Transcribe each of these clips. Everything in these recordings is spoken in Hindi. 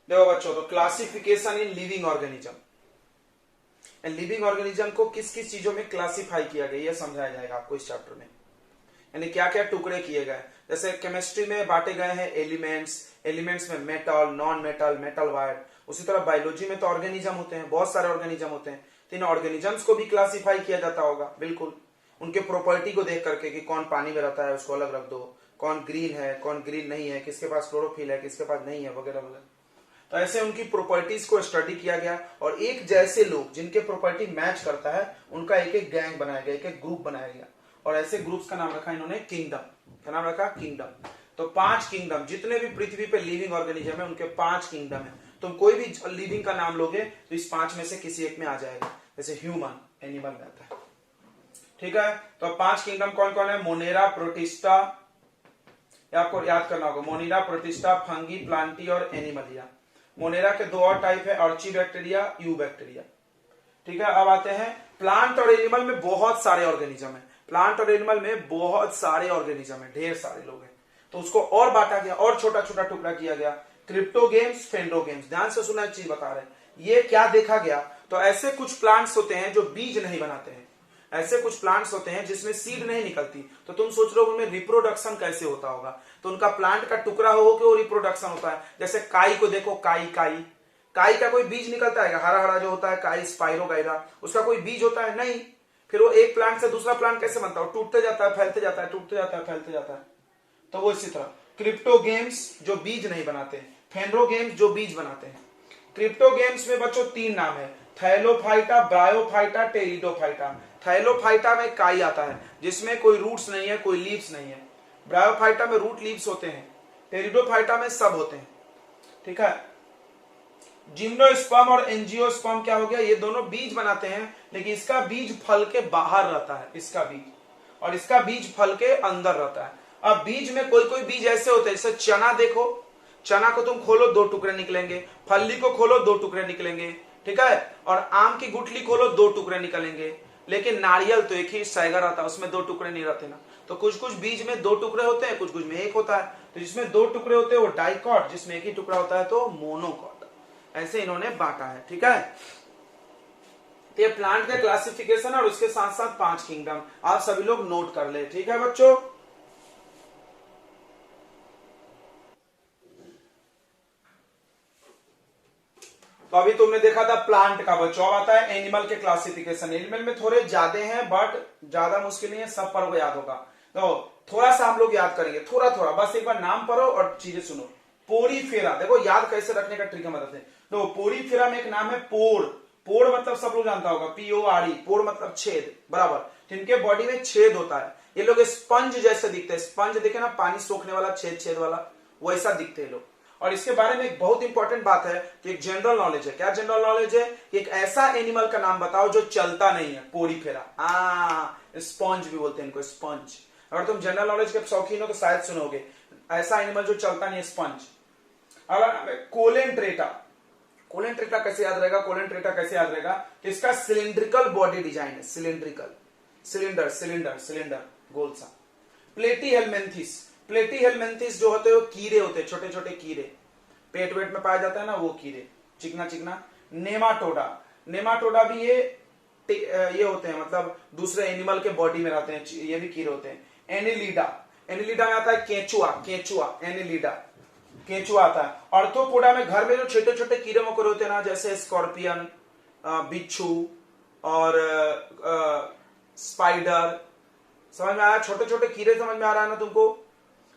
देखो बच्चों, तो classification in living organism, living organism को किस किस चीजों में क्लासिफाई किया गया, यह समझाया जाएगा आपको इस चैप्टर में। यानी क्या क्या टुकड़े किए गए, जैसे केमिस्ट्री में बांटे गए हैं एलिमेंट्स, एलिमेंट्स में metal, non metal, metal wire. उसी तरह बायोलॉजी में तो ऑर्गेनिज्म होते हैं, बहुत सारे ऑर्गेनिज्म होते हैं, तो इन ऑर्गेनिजम्स को भी क्लासिफाई किया जाता होगा, बिल्कुल उनके प्रॉपर्टी को देख करके कि कौन पानी में रहता है उसको अलग रख दो, कौन ग्रीन है कौन ग्रीन नहीं है, किसके पास क्लोरोफिल है किसके पास नहीं है, वगैरह वगैरह। तो ऐसे उनकी प्रॉपर्टीज को स्टडी किया गया, और एक जैसे लोग जिनके प्रॉपर्टी मैच करता है उनका एक एक गैंग बनाया गया, एक एक ग्रुप बनाया गया, और ऐसे ग्रुप्स का नाम रखा इन्होंने किंगडम। क्या नाम रखा? किंगडम। तो 5 किंगडम, जितने भी पृथ्वी पे लिविंग ऑर्गेनिज्म है उनके 5 किंगडम है। तुम कोई भी लिविंग का नाम लोगे तो इस 5 में से किसी एक में आ जाएगा, जैसे ह्यूमन एनिमल में आता है। ठीक है, तो 5 किंगडम कौन कौन है? मोनेरा, प्रोटिस्टा, आपको याद करना होगा, मोनेरा, प्रोटिस्टा, फंगी, प्लांटी और एनिमलिया। मोनेरा के 2 और टाइप है, अर्ची बैक्टीरिया, यू बैक्टीरिया। ठीक है, अब आते हैं प्लांट और एनिमल में बहुत सारे ऑर्गेनिज्म है, प्लांट और एनिमल में बहुत सारे ऑर्गेनिज्म है, ढेर सारे लोग हैं, तो उसको और बांटा गया और छोटा छोटा टुकड़ा किया गया, क्रिप्टोगेम्स, फेंड्रोगेम्स। ध्यान से सुना, एक चीज बता रहे हैं, ये क्या देखा गया, तो ऐसे कुछ प्लांट्स होते हैं जो बीज नहीं बनाते हैं, ऐसे कुछ प्लांट्स होते हैं जिसमें सीड नहीं निकलती, तो तुम सोच रहे हो उनमें रिप्रोडक्शन कैसे होता होगा, तो उनका प्लांट का टुकड़ा हो के वो रिप्रोडक्शन होता है। जैसे काई को देखो, काई काई काई का कोई बीज निकलता है? हरा हरा जो होता है काई, स्पाइरोगाइरा, उसका कोई बीज होता है? नहीं। फिर वो एक प्लांट से दूसरा प्लांट कैसे बनता है? टूटते जाता है, फैलते जाता है, टूटते जाता है, फैलते जाता है। तो वो इसी तरह क्रिप्टोगेम्स जो बीज नहीं बनाते, फेंड्रोगेम्स जो बीज बनाते हैं। क्रिप्टोगेम्स में बच्चों 3 नाम है, थैलोफाइटा, ब्रायोफाइटा, टेरिडोफाइटा। थैलोफाइटा में काई आता है जिसमें कोई रूट्स नहीं है, कोई लीव्स नहीं है। ब्रायोफाइटा में रूट लीव्स होते हैं, टेरिडोफाइटा में सब होते हैं। ठीक है, जिम्नोस्पर्म और एंजियोस्पर्म क्या हो गया, ये दोनों बीज बनाते हैं, लेकिन इसका बीज फल के बाहर रहता है, इसका बीज, और इसका बीज फल के अंदर रहता है। अब बीज में कोई कोई बीज ऐसे होते हैं, जैसे चना देखो, चना को तुम खोलो 2 टुकड़े निकलेंगे, फल्ली को खोलो 2 टुकड़े निकलेंगे, ठीक है, और आम की गुठली खोलो 2 टुकड़े निकलेंगे। लेकिन नारियल तो एक ही सैगर आता है, उसमें 2 टुकड़े नहीं रहते ना। तो कुछ कुछ बीज में 2 टुकड़े होते हैं, कुछ कुछ में 1 होता है। तो जिसमें 2 टुकड़े होते हैं वो डाइकॉट, जिसमें 1 ही टुकड़ा होता है तो मोनोकॉट। ऐसे इन्होंने बांटा है। ठीक है, तो ये प्लांट का क्लासिफिकेशन और उसके साथ साथ 5 किंगडम आप सभी लोग नोट कर ले। ठीक है बच्चों, तो अभी तुमने देखा था प्लांट का, बच्चों अब आता है एनिमल के क्लासिफिकेशन। एनिमल में थोड़े ज्यादा हैं बट ज्यादा मुश्किल नहीं है, सब पर को याद होगा। तो थोड़ा सा हम लोग याद करेंगे, थोड़ा थोड़ा, बस एक बार नाम पढ़ो और चीजें सुनो। पोरीफेरा, देखो याद कैसे रखने का ट्रिक है मदद से। तो पोरीफेरा में एक नाम है पोड़। पोड़ मतलब सब लोग जानता होगा, PORE, पोड़ मतलब छेद, बराबर। जिनके बॉडी में छेद होता है, ये लोग स्पंज जैसे दिखते हैं, स्पंज देखे ना, पानी सोखने वाला, छेद छेद वाला, वैसा दिखते हैं लोग। और इसके बारे में एक बहुत इंपॉर्टेंट बात है कि एक जनरल नॉलेज है। क्या जनरल नॉलेज है? एक ऐसा एनिमल का नाम बताओ जो चलता नहीं है, पोरीफेरा। स्पंज भी बोलते हैं इनको, स्पंज। अगर तुम जनरल नॉलेज के शौकीन हो तो शायद सुनोगे, ऐसा एनिमल जो चलता नहीं है, स्पंज। अगर कोलेंट्रेटा, कोलेंट्रेटा कैसे याद रहेगा? कोलेंट्रेटा कैसे याद रहेगा कि इसका सिलिंड्रिकल बॉडी डिजाइन है, सिलिंड्रिकल, सिलिंडर सिलिंडर सिलिंडर, गोल सा। प्लेटीहेलमिन्थिस, प्लेटीहेलमिन्थिस जो होते हैं वो कीड़े होते हैं, छोटे छोटे कीड़े, पेट वेट में पाया जाता है ना वो कीड़े, चिकना चिकना। नेमाटोडा, नेमाटोडा भी ये होते हैं, मतलब दूसरे एनिमल के बॉडी में रहते हैं, ये भी कीड़े होते हैं। एनिलीडा, एनिलीडा में आता है केंचुआ, केंचुआ, एनिलीडा, केंचुआ आता है। ऑर्थोपोडा में घर में जो छोटे छोटे कीड़े मकोड़े होते हैं ना, जैसे स्कॉर्पियन, बिच्छू और स्पाइडर, समझ में आया? छोटे छोटे कीड़े समझ में आ रहा है ना तुमको,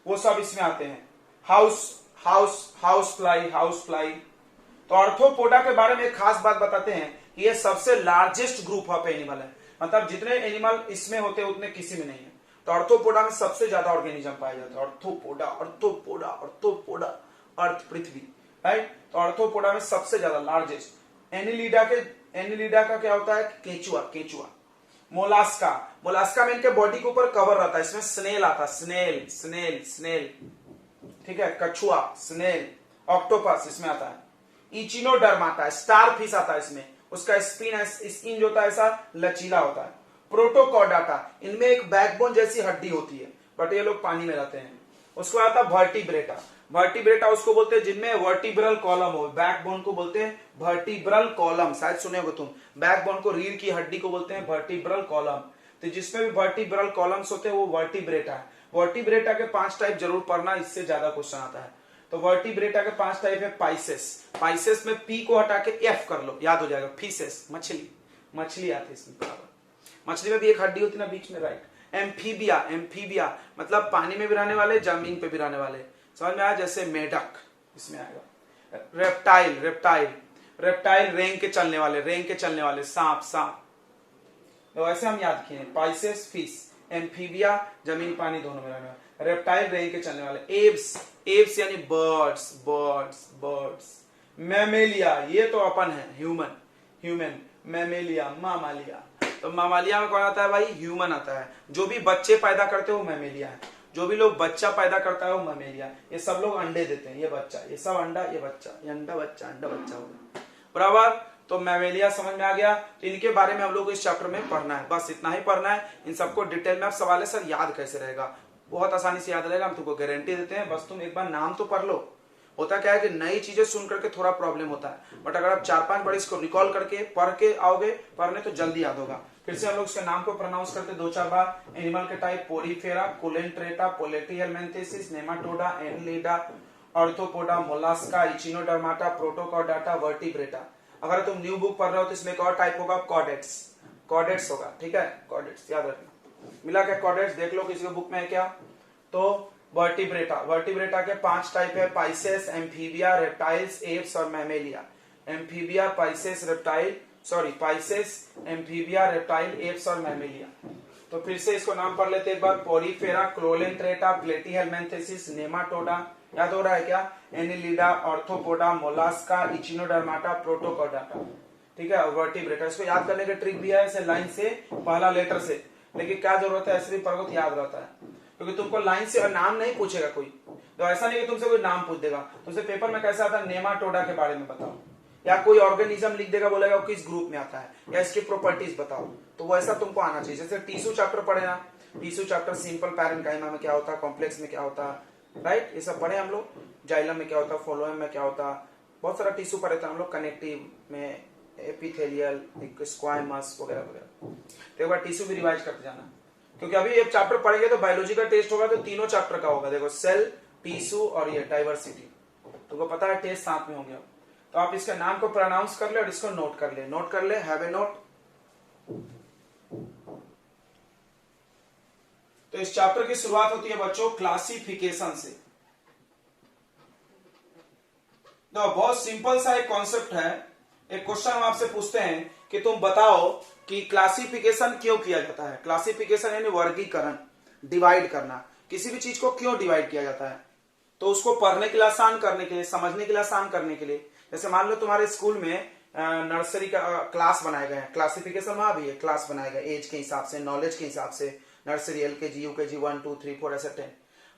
वो सब इसमें आते हैं। House fly. तो ऑर्थोपोडा के बारे में एक खास बात बताते हैं कि ये सबसे लार्जेस्ट ग्रुप ऑफ एनिमल है, मतलब जितने एनिमल इसमें होते हैं उतने किसी में नहीं है। तो ऑर्थोपोडा में सबसे ज्यादा ऑर्गेनिज्म पाया जाता है। ऑर्थोपोडा, ऑर्थोपोडा, ऑर्थोपोडा, अर्थ, पृथ्वी, राइट। तो ऑर्थोपोडा में सबसे ज्यादा लार्जेस्ट। एनिलीडा का क्या होता है? केंचुआ, केंचुआ। मोलास्का, मोलास्का में इनके बॉडी के ऊपर कवर रहता है, इसमें स्नेल आता है, स्नेल स्नेल स्नेल, ठीक है, कछुआ, स्नेल। ऑक्टोपस इसमें आता है। इचिनोडर्म आता है, स्टार फिश आता है इसमें, उसका स्किन जो होता है ऐसा लचीला होता है। प्रोटोकॉर्डाटा, इनमें एक बैकबोन जैसी हड्डी होती है, बट ये लोग पानी में रहते हैं। उसको आता है वर्टिब्रेटा, वर्टिब्रेटा उसको बोलते हैं जिनमें वर्टिब्रल कॉलम हो, बैकबोन को बोलते हैं वर्टिब्रल कॉलम, शायद सुने हो तुम, बैकबोन को, रीढ़ की हड्डी को बोलते हैं वर्टिब्रल कॉलम। तो जिसमें भी वर्टिब्रल कॉलम्स होते हैं वो वर्टिब्रेटा है। वर्टिब्रेटा के 5 टाइप जरूर पढ़ना, इससे ज्यादा क्वेश्चन आता है। तो वर्टिब्रेटा के 5 टाइप है। पाइसेस, पाइसेस में पी को हटा के एफ कर लो, याद हो जाएगा। फीसेस, मछली, मछली आती है इसमें बराबर, मछली में भी एक हड्डी होती है ना बीच में, राइट। एम्फीबिया, एम्फीबिया मतलब पानी में भी रहने वाले, जमीन पे भी रहने वाले, समझ में आया, जैसे मेढक इसमें आएगा। रेप्टाइल, रेप्टाइल, रेप्टाइल रेंग के चलने वाले, रेंग के चलने वाले, सांप, सांप, तो ऐसे हम याद किए। पाइसेस फिश, एम्फीबिया जमीन पानी दोनों में रहने वाले, रेप्टाइल रेंग के चलने वाले, एव्स, एव्स यानी बर्ड्स, बर्ड्स, बर्ड्स। मैमेलिया ये तो अपन है, ह्यूमन, ह्यूमन, मैमेलिया, मामालिया। तो मामालिया में कौन आता है भाई, ह्यूमन आता है। जो भी बच्चे पैदा करते हो वो मैमेलिया है, जो भी लोग बच्चा पैदा करता है वो मैमेलिया। ये सब लोग अंडे देते हैं, ये बच्चा, ये सब अंडा, ये बच्चा, ये अंडा बच्चा, अंडा बच्चा होगा बराबर। तो मैमेलिया समझ में आ गया। तो इनके बारे में हम लोग इस चैप्टर में पढ़ना है, बस इतना ही पढ़ना है। इन सबको डिटेल में। अब सवाल है सर याद कैसे रहेगा, बहुत आसानी से याद रहेगा, हम तुमको गारंटी देते हैं। बस तुम एक बार नाम तो पढ़ लो। होता क्या है कि नई चीजें सुन करके थोड़ा प्रॉब्लम होता है, बट अगर आप 4-5 बार इसको रिकॉल करके पढ़ के आओगे पढ़ने तो जल्दी याद होगा। फिर से हम लोग इसके नाम को प्रोनाउंस करते 2-4 बार। एनिमल के type Porifera, Coelenterata, Platyhelminthes, Nematoda, Annelida, Arthropoda, Mollusca, Echinodermata, Protochordata, Vertebrata. अगर तुम न्यू बुक पढ़ रहे हो तो इसमें एक और टाइप होगा, कॉर्डेट्स, कॉर्डेट्स होगा, ठीक है, कॉर्डेट्स याद रखना। मिला क्या कॉर्डेट्स, देख लो किसी के बुक में है क्या। तो वर्टिब्रेटा, वर्टिब्रेटा के 5 टाइप है, पाइसेस, एम्फीबिया, रेप्टाइल्स, एप्स और Mammalia. Amphibia, Pisces, reptile, sorry Pisces, amphibia, reptile, apps और मैमेलिया। तो फिर से इसको नाम पढ़ लेते एक बार। पोरीफेरा, क्लोलेंट्रेटा, प्लेटिहेलमिन्थेसिस, नेमाटोडा, याद हो रहा है क्या, एनिलिडा, ऑर्थोपोडा, मोलास्का, इचिनोडर्माटा, प्रोटोकॉर्डाटा, ठीक है। वर्टिब्रेटा इसको याद करने का ट्रिक भी है, ऐसे लाइन से, पहला लेटर से, लेकिन क्या जरूरत है, ऐसे भी पढ़ो तो याद रहता है, क्योंकि तुमको लाइन से और नाम नहीं पूछेगा कोई। तो ऐसा नहीं कि तुमसे कोई नाम पूछ देगा, तुमसे पेपर में कैसा आता है, नेमाटोडा के बारे में बताओ, या कोई ऑर्गेनिज्म लिख देगा, बोलेगा वो किस ग्रुप में आता है, या इसकी प्रॉपर्टीज बताओ। तो वो ऐसा तुमको आना चाहिए। जैसे टिश्यू चैप्टर पढ़े ना, टिश्यू चैप्टर सिंपल पैरेन्काइमा में क्या होता है, कॉम्प्लेक्स में क्या होता है, राइट, ये सब पढ़े हम लोग। जाइलम में क्या होता है, फ्लोएम में क्या होता है, बहुत सारा टिश्यू पढ़े थे हम लोग, कनेक्टिव में, एपिथेलियल, स्क्वाइमस वगैरह वगैरह। तो एक बार टिश्यू भी रिवाइज करते जाना, क्योंकि अभी एक चैप्टर पढ़ेंगे तो बायोलॉजी का टेस्ट होगा, तो तीनों चैप्टर का होगा। देखो सेल, टिश्यू और ये डाइवर्सिटी, तुमको पता है टेस्ट साथ में हो गया। तो आप इसके नाम को प्रोनाउंस कर ले और इसको नोट कर ले, नोट कर ले, हैव ए नोट। तो इस चैप्टर की शुरुआत होती है बच्चों क्लासिफिकेशन से। तो बहुत सिंपल सा एक कॉन्सेप्ट है। एक क्वेश्चन हम आपसे पूछते हैं कि तुम बताओ कि क्लासिफिकेशन क्यों किया जाता है। क्लासिफिकेशन यानी वर्गीकरण, डिवाइड करना। किसी भी चीज को क्यों डिवाइड किया जाता है, तो उसको पढ़ने के लिए आसान करने के लिए, समझने के लिए आसान करने के लिए। जैसे मान लो तुम्हारे स्कूल में नर्सरी का क्लास बनाए गए हैं, क्लासिफिकेशन वहां भी है, क्लास बनाए गए एज के हिसाब से, नॉलेज के हिसाब से, नर्सरी, एलकेजी, यूकेजी, 1 2 3 4 ऐसे 10।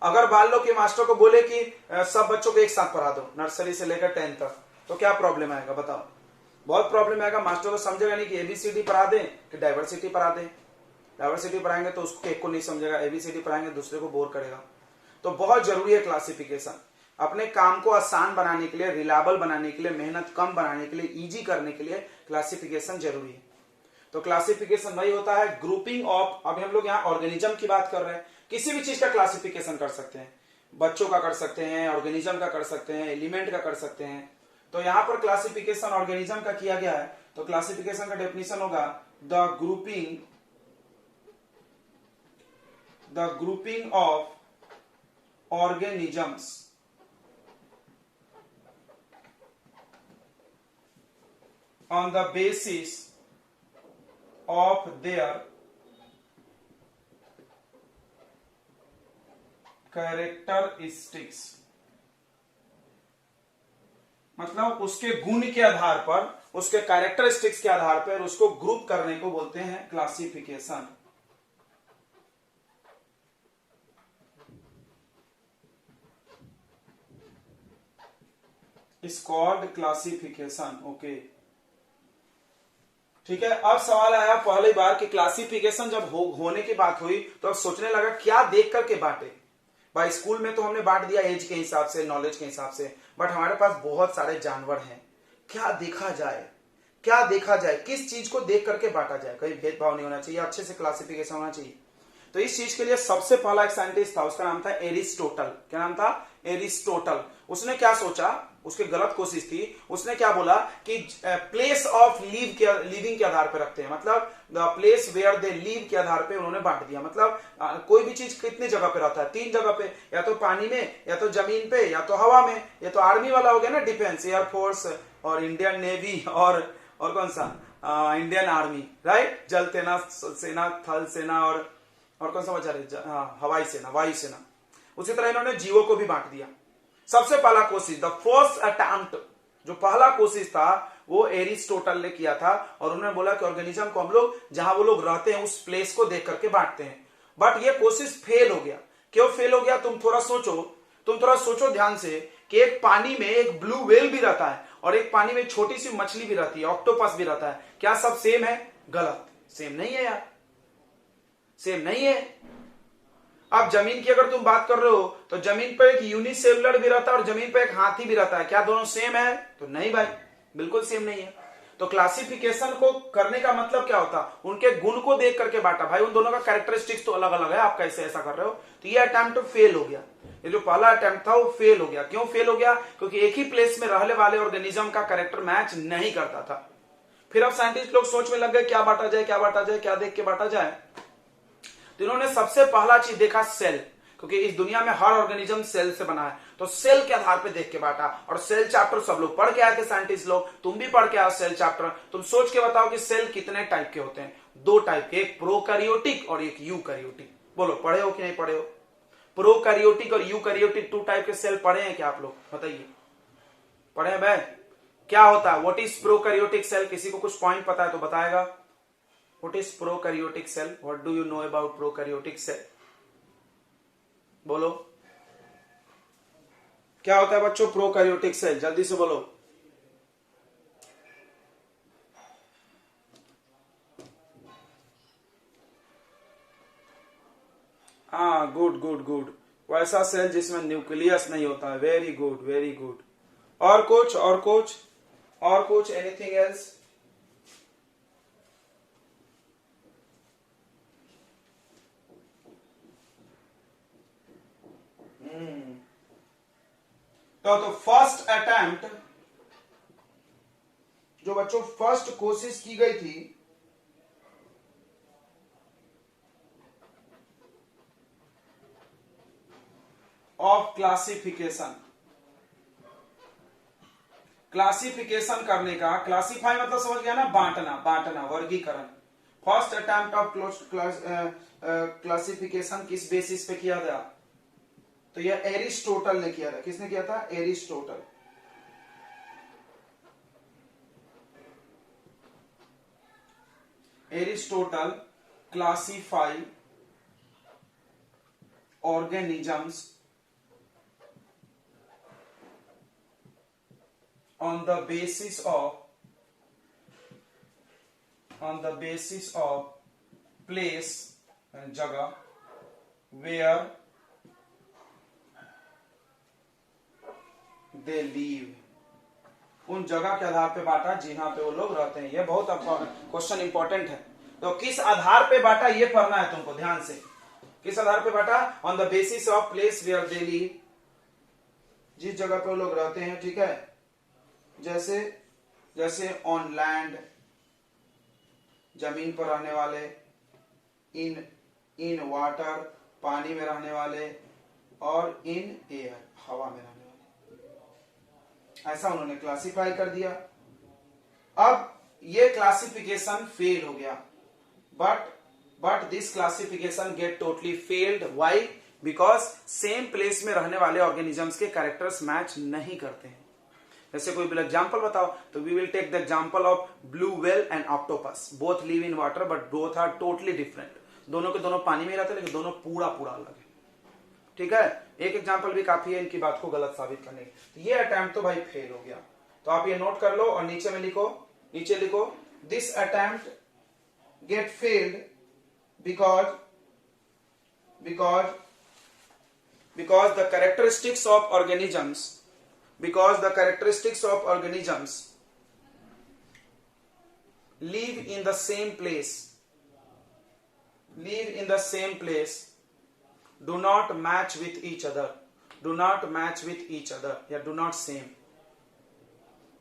अगर मान लो कि मास्टर को बोले कि सब बच्चों को एक साथ पढ़ा दो, नर्सरी से लेकर 10 तक, तो क्या प्रॉब्लम आएगा बताओ। बहुत प्रॉब्लम आएगा। मास्टर को समझेगा नहीं कि एबीसीडी पढ़ा दें कि डाइवर्सिटी पढ़ा दें। डाइवर्सिटी पढ़ाएंगे तो उसको एक को नहीं समझेगा, एबीसीडी पढ़ाएंगे दूसरे को बोर करेगा। तो बहुत जरूरी है क्लासिफिकेशन। अपने काम को आसान बनाने के लिए, रिलायबल बनाने के लिए, मेहनत कम बनाने के लिए, इजी करने के लिए क्लासिफिकेशन जरूरी है। तो क्लासिफिकेशन वही होता है ग्रुपिंग ऑफ, अभी हम लोग यहाँ ऑर्गेनिज्म की बात कर रहे हैं, किसी भी चीज का क्लासिफिकेशन कर सकते हैं, बच्चों का कर सकते हैं, ऑर्गेनिज्म का कर सकते हैं, एलिमेंट का कर सकते हैं। तो यहां पर क्लासिफिकेशन ऑर्गेनिज्म का किया गया है। तो क्लासिफिकेशन का डेफिनेशन होगा the grouping of organisms on the basis of their characteristics, मतलब उसके गुण के आधार पर, उसके कैरेक्टरिस्टिक्स के आधार पर उसको ग्रुप करने को बोलते हैं classification. Is called classification. Okay ठीक है। अब सवाल आया पहली बार कि क्लासिफिकेशन जब होने की बात हुई तो अब सोचने लगा क्या देख करके बांटे, भाई स्कूल में तो हमने बांट दिया एज के हिसाब से, नॉलेज के हिसाब से, बट हमारे पास बहुत सारे जानवर हैं। क्या देखा जाए, क्या देखा जाए, किस चीज को देख करके बांटा जाए, कोई भेदभाव नहीं होना चाहिए, अच्छे से क्लासिफिकेशन होना चाहिए। तो इस चीज के लिए सबसे पहला एक साइंटिस्ट था, उसका नाम था एरिस्टोटल। क्या नाम था? एरिस्टोटल। उसने क्या सोचा, उसकी गलत कोशिश थी, उसने क्या बोला कि प्लेस ऑफ लिविंग के आधार पर रखते हैं, मतलब the place where they live के आधार पे उन्होंने बांट दिया। मतलब कोई भी चीज कितनी जगह पे रहता है? 3 जगह पे, या तो पानी में, या तो जमीन पे, या तो हवा में। या तो आर्मी वाला हो गया ना, डिफेंस, एयरफोर्स और इंडियन नेवी, और कौन सा, इंडियन आर्मी, राइट, जल सेना, थल सेना, और कौन सा बचा रहे, हवाई सेना, वायु सेना। उसी तरह इन्होंने जीवों को भी बांट दिया। सबसे पहला कोशिश, द फर्स्ट अटेम्प्ट, जो पहला कोशिश था वो एरिस्टोटल ने किया था, और उन्होंने बोला कि ऑर्गेनिज्म को हम लोग जहां वो लोग रहते हैं उस प्लेस को देख करके बांटते हैं। बट ये कोशिश फेल हो गया। क्यों फेल हो गया? तुम थोड़ा सोचो ध्यान से कि एक पानी में एक ब्लू व्हेल भी रहता है, और एक पानी में छोटी सी मछली भी रहती है, ऑक्टोपस भी रहता है। क्या सब सेम है? गलत, सेम नहीं है यार, सेम नहीं है। अब जमीन की अगर तुम बात कर रहे हो तो जमीन पर एक यूनिसेलुलर भी रहता है और जमीन पर एक हाथी भी रहता है। क्या दोनों सेम है? तो नहीं भाई, बिल्कुल सेम नहीं है। तो क्लासिफिकेशन को करने का मतलब क्या होता? उनके गुण को देख करके बांटा। भाई उन दोनों का कैरेक्टरिस्टिक्स तो अलग अलग है, आप कैसे ऐसा कर रहे हो? तो ये अटेम्प्ट फेल हो गया। ये जो पहला अटेम्प्ट था वो फेल हो गया। क्यों फेल हो गया? क्योंकि एक ही प्लेस में रहने वाले ऑर्गेनिज्म का कैरेक्टर मैच नहीं करता था। फिर अब साइंटिस्ट लोग सोच में लग गए क्या बांटा जाए, क्या बांटा जाए, क्या देख के बांटा जाए। तो इन्होंने सबसे पहला चीज देखा सेल, क्योंकि इस दुनिया में हर ऑर्गेनिज्म सेल से बना है, तो सेल के आधार पे देख के बांटा। और सेल चैप्टर सब लोग पढ़ के आए थे, साइंटिस्ट लोग, तुम भी पढ़ के आओ सेल चैप्टर। तुम सोच के बताओ कि सेल कितने टाइप के होते हैं? 2 टाइप के, एक प्रोकैरियोटिक और एक यूकैरियोटिक। बोलो पढ़े हो कि नहीं पढ़े हो? प्रोकैरियोटिक और यूकैरियोटिक 2 टाइप के सेल पढ़े हैं क्या आप लोग? बताइए, पढ़े हैं भाई? क्या होता है? What is prokaryotic cell? किसी को कुछ पॉइंट पता है तो बताएगा। What is prokaryotic cell? What do you know about prokaryotic cell? बोलो क्या होता है बच्चों प्रोकैरियोटिक सेल? जल्दी से बोलो। हाँ, गुड गुड गुड, वैसा सेल जिसमें न्यूक्लियस नहीं होता है। Very good, very good. और कुछ, और कुछ, और कुछ, एनीथिंग एल्स? तो फर्स्ट अटेम्प्ट, जो बच्चों फर्स्ट कोशिश की गई थी, ऑफ क्लासिफिकेशन, क्लासिफिकेशन करने का, क्लासिफाई मतलब समझ गया ना, बांटना, बांटना, वर्गीकरण। फर्स्ट अटेम्प्ट ऑफ क्लासिफिकेशन किस बेसिस पे किया गया? तो यह एरिस्टोटल ने किया था। किसने किया था? Aristotle. Aristotle classify organisms on the basis of place and जगह where they live, उन जगह के आधार पे बांटा जहां पे वो लोग रहते हैं। ये बहुत क्वेश्चन इंपॉर्टेंट है। तो किस आधार पे बांटा ये पढ़ना है तुमको ध्यान से। किस आधार पे बांटा? On the basis of place where they live, जिस जगह पे वो लोग रहते हैं, ठीक है। जैसे ऑन लैंड, जमीन पर रहने वाले, इन वाटर, पानी में रहने वाले, और इन एयर, हवा में रहने वाले। ऐसा उन्होंने क्लासिफाई कर दिया। अब ये क्लासिफिकेशन फेल हो गया, but this classification get totally failed. Why? Because same place में रहने वाले ऑर्गेनिजम्स के कैरेक्टर्स मैच नहीं करते हैं। जैसे कोई एग्जाम्पल बताओ, तो we will take the example of blue whale and octopus. Both live in water but both are totally different. दोनों के दोनों पानी में रहते हैं, लेकिन दोनों पूरा अलग है, ठीक है। एक एग्जाम्पल भी काफी है इनकी बात को गलत साबित करने की। तो ये अटेम्प्ट तो भाई फेल हो गया। तो आप ये नोट कर लो और नीचे में लिखो, नीचे लिखो, this attempt get failed because because the characteristics of organisms live in the same place, do not match with each other, या do not same.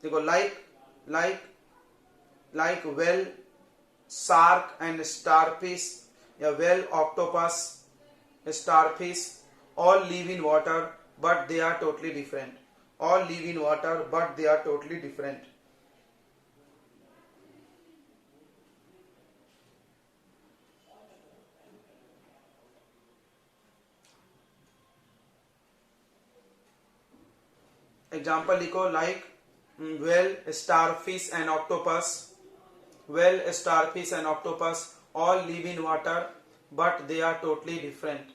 देखो like whale, shark and starfish, या whale, octopus, starfish, all live in water but they are totally different. Example लिखो, like whale, starfish and octopus, all live in water but they are totally different.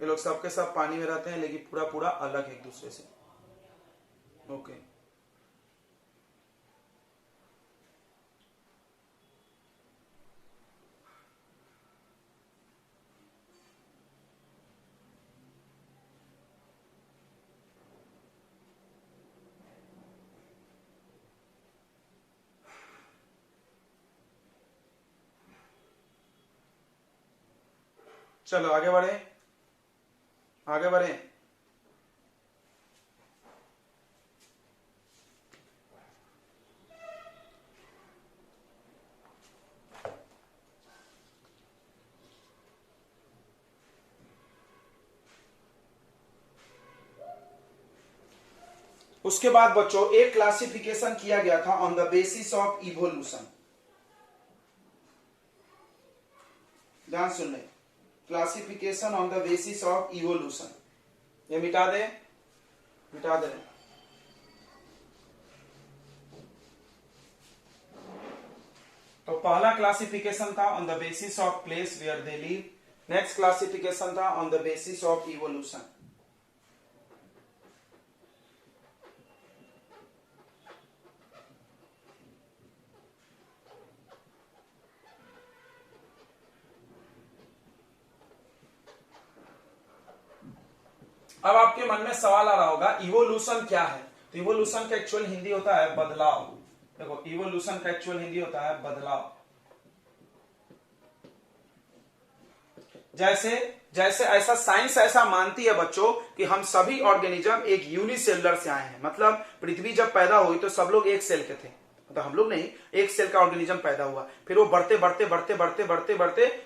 ये लोग सबके सब पानी में रहते हैं लेकिन पूरा अलग है एक दूसरे से. ओके चलो आगे बढ़े. उसके बाद बच्चों एक क्लासिफिकेशन किया गया था on the basis of evolution. ध्यान सुन ले, classification on the basis of evolution. ये मिटा दे. तो पहला क्लासिफिकेशन था on the basis of place where they live. Next classification था on the basis of evolution. अब आपके मन में सवाल आ रहा होगा इवोल्यूशन क्या है. तो इवोल्यूशन का एक्चुअल हिंदी होता है बदलाव. देखो इवोल्यूशन का एक्चुअल हिंदी होता है बदलाव. जैसे ऐसा साइंस ऐसा मानती है बच्चों कि हम सभी ऑर्गेनिज्म एक यूनिसेलुलर से आए हैं. मतलब पृथ्वी जब पैदा हुई तो सब लोग एक सेल के थे. मतलब हम लोग नहीं, एक सेल का ऑर्गेनिज्म पैदा हुआ, फिर वो बढ़ते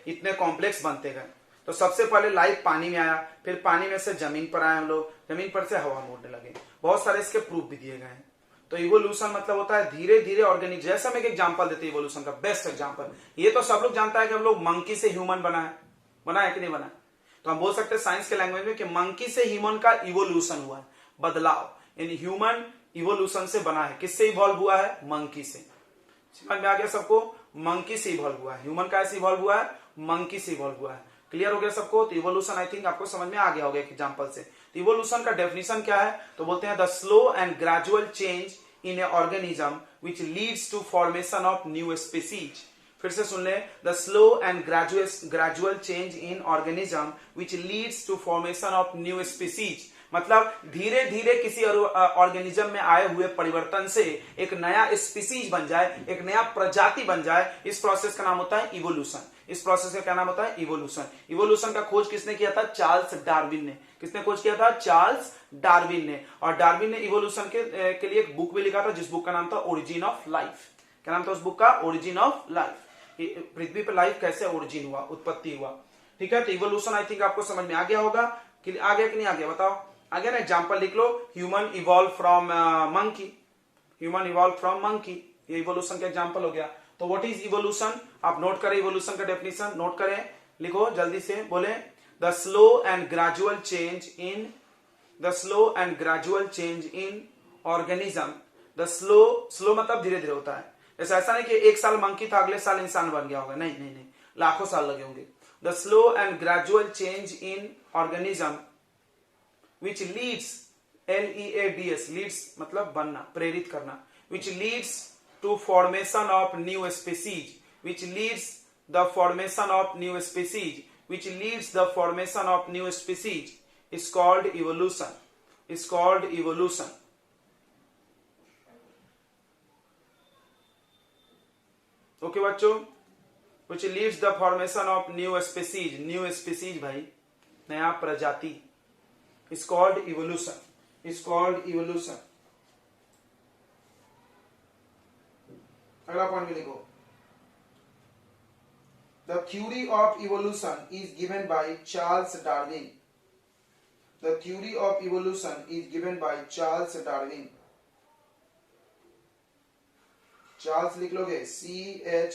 इतने कॉम्प्लेक्स बनते गए. तो सबसे पहले लाइफ पानी में आया, फिर पानी में से जमीन पर आए हम लोग, जमीन पर से हवा में उड़ने लगे. बहुत सारे इसके प्रूफ भी दिए गए हैं. तो इवोल्यूशन मतलब होता है धीरे धीरे ऑर्गेनिक. जैसा मैं एक एग्जांपल देते हैं इवोल्यूशन का, बेस्ट एग्जांपल. ये तो सब लोग जानता है कि हम लोग मंकी से ह्यूमन बना है कि नहीं बना. तो हम बोल सकते हैं साइंस के लैंग्वेज में कि मंकी से ह्यूमन का इवोल्यूशन हुआ है, बदलाव. यानी ह्यूमन इवोल्यूशन से बना है. किससे इवॉल्व हुआ है? मंकी से. समझ में आ गया सबको? मंकी से इवॉल्व हुआ है. ह्यूमन का ऐसे इवॉल्व हुआ है, मंकी से इवॉल्व हुआ है. क्लियर हो गया सबको? तो इवोल्यूशन आई थिंक आपको समझ में आ गया होगा एक एग्जांपल से. तो इवोल्यूशन का डेफिनेशन क्या है? तो बोलते हैं the slow and gradual change in a organism which leads to formation of new species. फिर से सुन ले, the slow and gradual change in organism which leads to formation of new species. मतलब धीरे धीरे किसी ऑर्गेनिज्म में आए हुए परिवर्तन से एक नया स्पीसीज बन जाए, एक नया प्रजाति बन जाए. इस प्रोसेस का नाम होता है इवोल्यूशन. इस प्रोसेस का क्या नाम होता है? इवोल्यूशन. इवोल्यूशन का खोज किसने किया था? चार्ल्स डार्विन ने. किसने खोज किया था? चार्ल्स डार्विन ने. और डार्विन ने इवोल्यूशन के लिए एक बुक भी लिखा था जिस बुक का नाम था ओरिजिन ऑफ लाइफ. क्या नाम था उस बुक का? Origin of life. पृथ्वी पर लाइफ कैसे ओरिजिन हुआ, उत्पत्ति हुआ. ठीक है, तो इवोल्यूशन आई थिंक आपको समझ में आ गया होगा. आ गया कि नहीं आ गया बताओ? आ गया ना? एग्जाम्पल लिख लो, ह्यूमन इवॉल्व फ्रॉम मंकी. ये इवोल्यूशन का एग्जाम्पल हो गया. तो व्हाट इज इवोल्यूशन? आप नोट करें इवोल्यूशन का डेफिनेशन. नोट करें, लिखो जल्दी से. बोले the slow and gradual change in organism. The slow मतलब धीरे धीरे होता है. ऐसा नहीं कि एक साल मंकी था अगले साल इंसान बन गया होगा. नहीं, लाखों साल लगे होंगे. The slow and gradual change in organism which leads, leads, leads मतलब बनना, प्रेरित करना, which leads to formation of new species, which leads the formation of new species, which leads the formation of new species, is called evolution. Is called evolution. Okay बच्चों, which leads the formation of new species. New species भाई, नया प्रजाति, is called evolution. Is called evolution. अगला पॉइंट भी लिखो. The theory of evolution is given by Charles Darwin. The theory of evolution is given by Charles Darwin. Charles लिख लोगे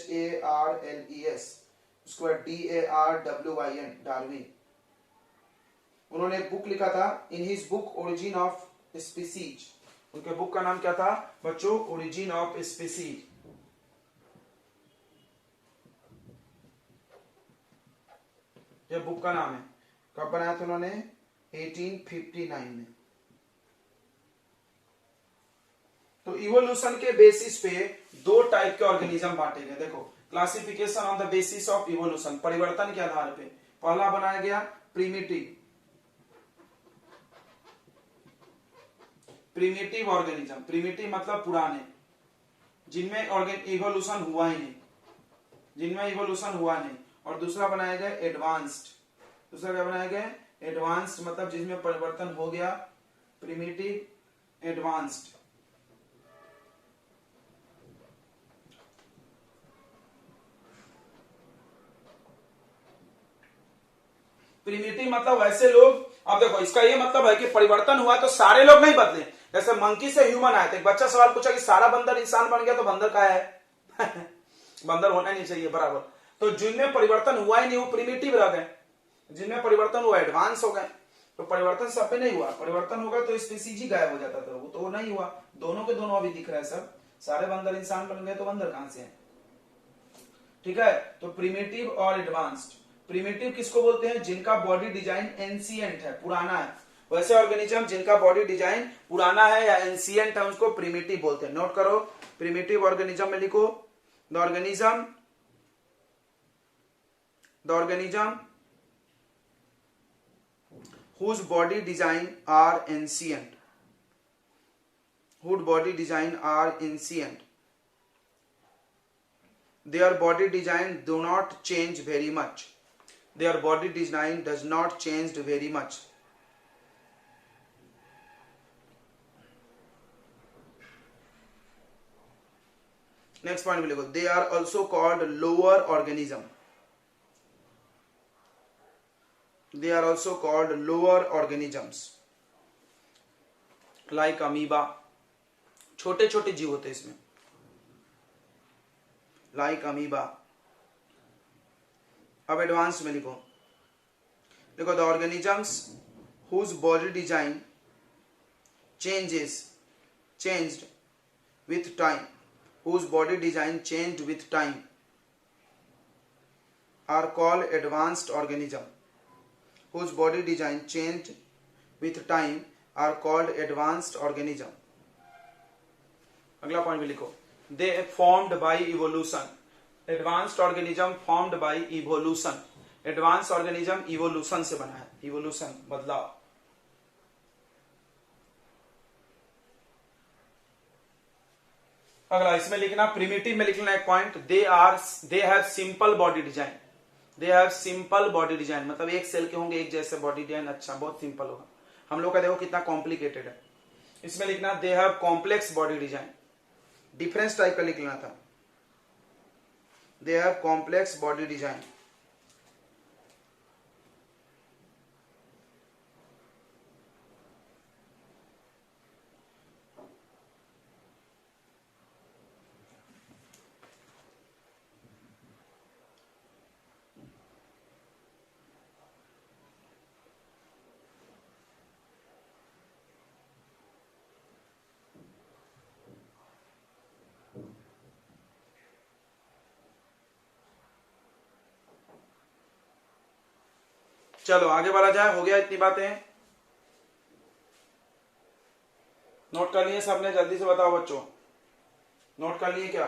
CHARLES, उसके बाद DARWIN, डार्विन. उन्होंने एक बुक लिखा था, in his book origin of species. उनके बुक का नाम क्या था बच्चों? Origin of species. ये बुक का नाम है. कब बनाया था उन्होंने? 1859 में. तो इवोल्यूशन के बेसिस पे दो टाइप के ऑर्गेनिज्म बांटे गए. देखो, classification on the basis of evolution, परिवर्तन के आधार पे. पहला बनाया गया प्रीमिटिव. Primitive organism. प्रीमिटिव मतलब पुराने, जिनमें इवोल्यूशन हुआ ही नहीं, जिनमें इवोल्यूशन हुआ नहीं. और दूसरा बनाया गया एडवांस्ड. दूसरा क्या बनाया गया? एडवांस्ड, मतलब जिसमें परिवर्तन हो गया. Primitive, advanced. प्रीमिटिव मतलब वैसे लोग. अब देखो, इसका ये मतलब है कि परिवर्तन हुआ तो सारे लोग नहीं बदले. जैसे मंकी से ह्यूमन आए थे. एक बच्चा सवाल पूछा कि सारा बंदर इंसान बन गया तो बंदर का है? बंदर होना नहीं चाहिए बराबर. तो जिनमें परिवर्तन हुआ ही नहीं वो प्रीमिटिव रह गए, जिनमें परिवर्तन हुआ एडवांस हो गए. तो परिवर्तन सब पे नहीं हुआ. परिवर्तन होगा तो स्पीसीज ही गायब हो जाता था. वो तो नहीं हुआ. दोनों के दोनों अभी दिख रहा है सब. सारे बंदर इंसान बन गए तो बंदर कहां से है? ठीक है. तो प्रीमिटिव और एडवांस्ड. प्रीमिटिव किसको बोलते हैं? जिनका बॉडी डिजाइन एंशिएंट है, पुराना है. वैसे ऑर्गेनिज्म जिनका बॉडी डिजाइन पुराना है या एंशिएंट है उसको प्रीमिटिव बोलते हैं. नोट करो, प्रीमिटिव ऑर्गेनिज्म में लिखो the organism whose body design are ancient, whose body design are ancient, their body design do not change very much. Their body design does not change very much. Next point में लिखो, they are also called lower organism. They are also called lower organisms like amoeba. छोटे छोटे जीव होते हैं इसमें, like amoeba. अब एडवांस में लिखो the organisms whose body design changed with time, whose body design changed with time are called advanced organism. Whose body design changed with time are called advanced organism. अगला पॉइंट भी लिखो, they formed by evolution. Advanced organism formed by evolution. Advanced organism evolution से बना है. Evolution बदलाव. अगला इसमें लिखना, प्रीमिटिव में लिखना एक point, they have simple body design. They have simple body design, मतलब एक सेल के होंगे एक जैसे बॉडी डिजाइन. अच्छा, बहुत सिंपल होगा. हम लोग का देखो कितना कॉम्प्लिकेटेड है. इसमें लिखना they have complex body design. Difference type का लिखना था. They have complex body design. चलो आगे बढ़ा जाए. हो गया इतनी बातें? नोट कर लिए सबने? जल्दी से बताओ बच्चों, नोट कर लिए क्या?